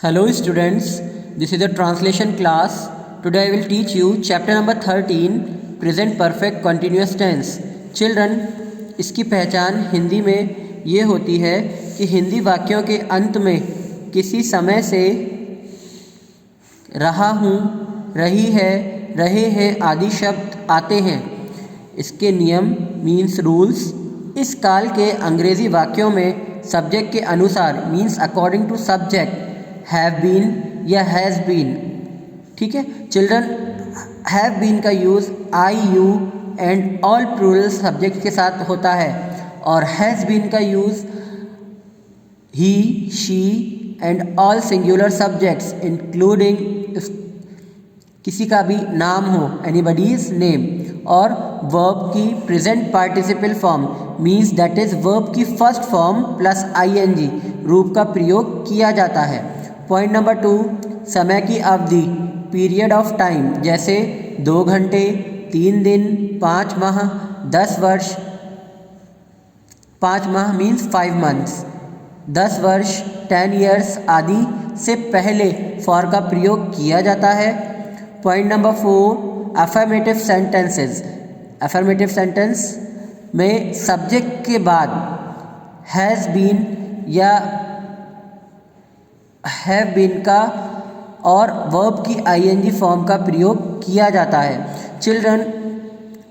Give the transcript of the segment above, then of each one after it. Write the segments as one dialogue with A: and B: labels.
A: Hello students, this is a translation class. Today I will teach you chapter number 13 present perfect continuous tense. Children, इसकी पहचान हिंदी में ये होती है कि हिंदी वाक्यों के अंत में किसी समय से रहा हूँ, रही है, रहे हैं आदि शब्द आते हैं। इसके नियम मीन्स रूल्स। इस काल के अंग्रेज़ी वाक्यों में सब्जेक्ट के अनुसार means according to subject have been या हैज़ बीन। ठीक है चिल्ड्रन, हैव बीन का use I you and all plural subject के साथ होता है और हैज़ बीन का use he, she and all singular subjects including किसी का भी नाम हो, एनीबडीज नेम, और वर्ब की present participle form means that is verb की फर्स्ट फॉर्म प्लस आईएनजी रूप का प्रयोग किया जाता है। पॉइंट नंबर 2, समय की अवधि पीरियड ऑफ टाइम, जैसे 2 घंटे, 3 दिन, 5 माह, 10 वर्ष। 5 माह मीन्स 5 मंथ्स, 10 वर्ष 10 ईयर्स आदि से पहले फॉर का प्रयोग किया जाता है। Point number 4, affirmative sentences. Affirmative sentence में सब्जेक्ट के बाद हैज़ बीन या हैव बीन का और वर्ब की आईएनजी फॉर्म का प्रयोग किया जाता है। चिल्ड्रन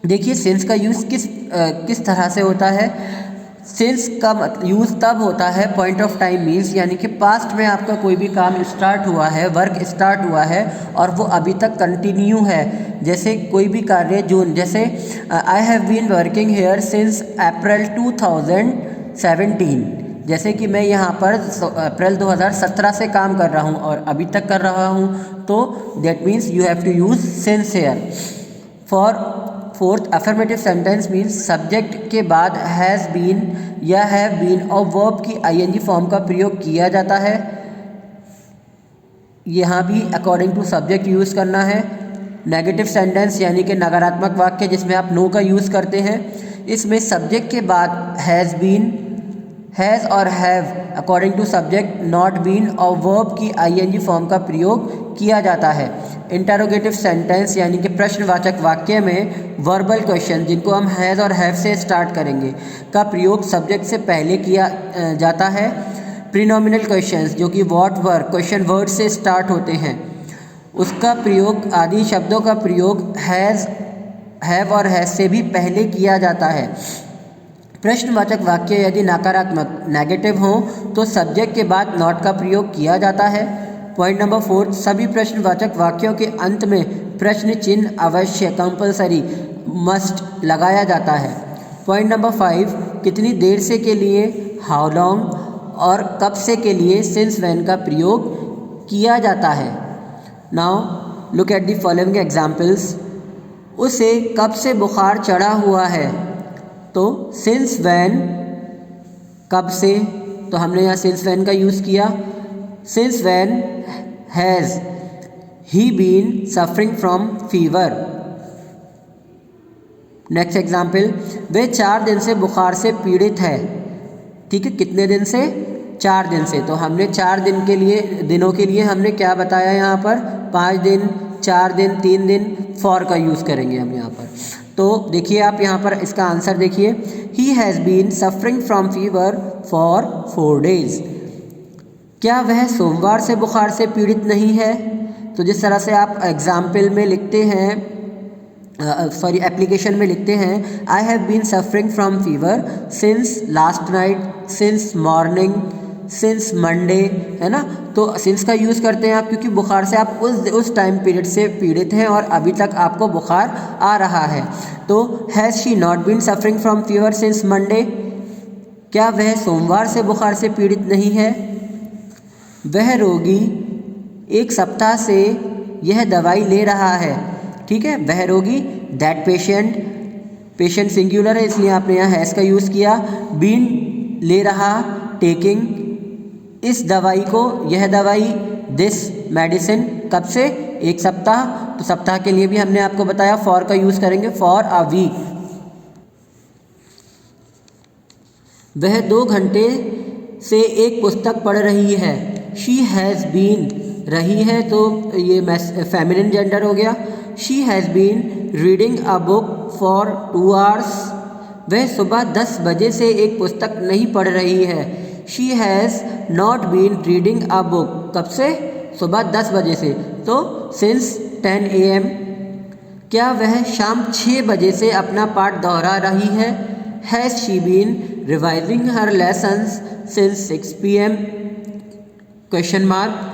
A: देखिए, सिंस का यूज़ किस तरह से होता है। सिंस का यूज़ तब होता है पॉइंट ऑफ टाइम मीन्स, यानी कि पास्ट में आपका कोई भी काम स्टार्ट हुआ है, वर्क स्टार्ट हुआ है और वो अभी तक कंटिन्यू है। जैसे कोई भी कार्य जून, जैसे I have been working here since April 2017। जैसे कि मैं यहाँ पर अप्रैल 2017 से काम कर रहा हूँ और अभी तक कर रहा हूँ, तो that means you have to use since here. Fourth, affirmative sentence means subject के बाद हैज़ बीन या हैव बीन और वर्ब की आईएनजी फॉर्म का प्रयोग किया जाता है। यहाँ भी अकॉर्डिंग टू सब्जेक्ट यूज़ करना है। नेगेटिव सेंटेंस यानी कि नकारात्मक वाक्य जिसमें आप नो का यूज़ करते हैं, इसमें सब्जेक्ट के बाद हैज़ बीन, हैज़ और have according to subject not been और वर्ब की आईएनजी फॉर्म का प्रयोग किया जाता है। इंटरोगेटिव सेंटेंस यानी कि प्रश्नवाचक वाक्य में वर्बल क्वेश्चन, जिनको हम हैज़ और हैव से स्टार्ट करेंगे, का प्रयोग सब्जेक्ट से पहले किया जाता है। प्रीनोमिनल क्वेश्चंस जो कि व्हाट वर क्वेश्चन वर्ड से स्टार्ट होते हैं, उसका प्रयोग आदि शब्दों का प्रयोग हैज़, हैव और हैज़ से भी पहले किया जाता है। प्रश्नवाचक वाक्य यदि नकारात्मक नेगेटिव हो तो सब्जेक्ट के बाद नॉट का प्रयोग किया जाता है। पॉइंट नंबर 4, सभी प्रश्नवाचक वाक्यों के अंत में प्रश्न चिन्ह अवश्य कंपलसरी मस्ट लगाया जाता है। पॉइंट नंबर 5, कितनी देर से के लिए हाउ लॉन्ग और कब से के लिए सिंस व्हेन का प्रयोग किया जाता है। Now look at the following examples. उसे कब से बुखार चढ़ा हुआ है, तो सिंस व्हेन, कब से, तो हमने यहाँ सिंस व्हेन का यूज़ किया। Since when has he been suffering from fever. Next example, वे 4 दिन से बुखार से पीड़ित है। ठीक है, कितने दिन से? 4 दिन से। तो हमने 4 दिन के लिए, दिनों के लिए हमने क्या बताया यहाँ पर? 5 दिन, 4 दिन, 3 दिन, फॉर का यूज़ करेंगे हम यहाँ पर। तो देखिए आप यहाँ पर इसका आंसर देखिए, he has been suffering from fever for 4 days। क्या वह सोमवार से बुखार से पीड़ित नहीं है? तो जिस तरह से आप एग्जाम्पल में लिखते हैं, एप्लीकेशन में लिखते हैं, I have been suffering from fever since last night, since morning, since Monday, है ना। तो सिंस का यूज़ करते हैं आप क्योंकि बुखार से आप उस टाइम पीरियड से पीड़ित हैं और अभी तक आपको बुखार आ रहा है। तो has she not been suffering from fever since Monday, क्या वह सोमवार से बुखार से पीड़ित नहीं है? वह रोगी 1 सप्ताह से यह दवाई ले रहा है। ठीक है, वह रोगी, दैट पेशेंट, पेशेंट सिंगुलर है इसलिए आपने यहाँ हैज़ का यूज़ किया। बीन ले रहा, टेकिंग, इस दवाई को, यह दवाई, दिस मेडिसिन, कब से? 1 सप्ताह। तो सप्ताह के लिए भी हमने आपको बताया फॉर का यूज़ करेंगे, फॉर अ वीक। वह 2 घंटे से एक पुस्तक पढ़ रही है। शी हैज़ बीन रही है तो ये फेमिनिन जेंडर हो गया। She has been reading a book for 2 hours। वह सुबह 10 बजे से एक पुस्तक नहीं पढ़ रही है। She has not been reading a book कब से? सुबह 10 बजे से, तो सिंस 10 AM। क्या वह शाम 6 बजे से अपना पाठ दोहरा रही है? Has she been revising her lessons since 6 PM? Question mark.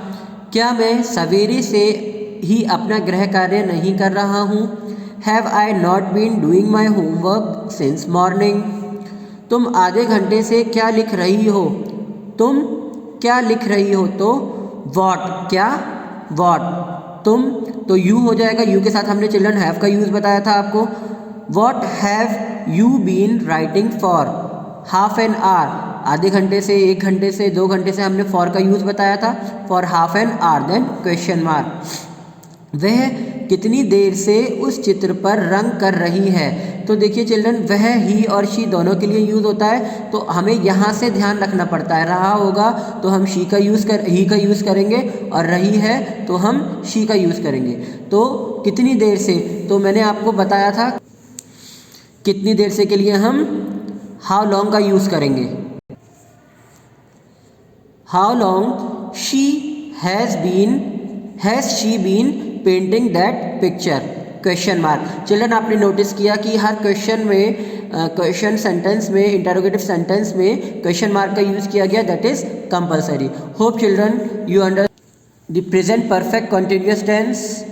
A: क्या मैं सवेरे से ही अपना गृह कार्य नहीं कर रहा हूँ? Have I not been doing my homework since morning? तुम आधे घंटे से क्या लिख रही हो? तुम क्या लिख रही हो? तो वॉट, क्या, वॉट, तुम, तो यू हो जाएगा। यू के साथ हमने चिल्ड्रन हैव का यूज़ बताया था आपको। What have you been writing for? Half an hour, आधे घंटे से, 1 घंटे से, 2 घंटे से हमने फॉर का यूज़ बताया था। For half an hour. Then question mark. वह कितनी देर से उस चित्र पर रंग कर रही है? तो देखिए चिल्ड्रन, वह, ही और शी दोनों के लिए यूज़ होता है, तो हमें यहाँ से ध्यान रखना पड़ता है। रहा होगा तो हम ही का यूज़ करेंगे, और रही है तो हम शी का यूज़ करेंगे। तो कितनी देर से, तो मैंने आपको बताया था कितनी देर से के लिए हम हाउ लॉन्ग का यूज़ करेंगे। How long has she been painting that picture? Question mark. Children, आपने नोटिस किया कि हर क्वेश्चन में, क्वेश्चन सेंटेंस में, इंटरोगेटिव सेंटेंस में क्वेश्चन मार्क का यूज़ किया गया, that is compulsory. Hope children you under the present perfect continuous tense.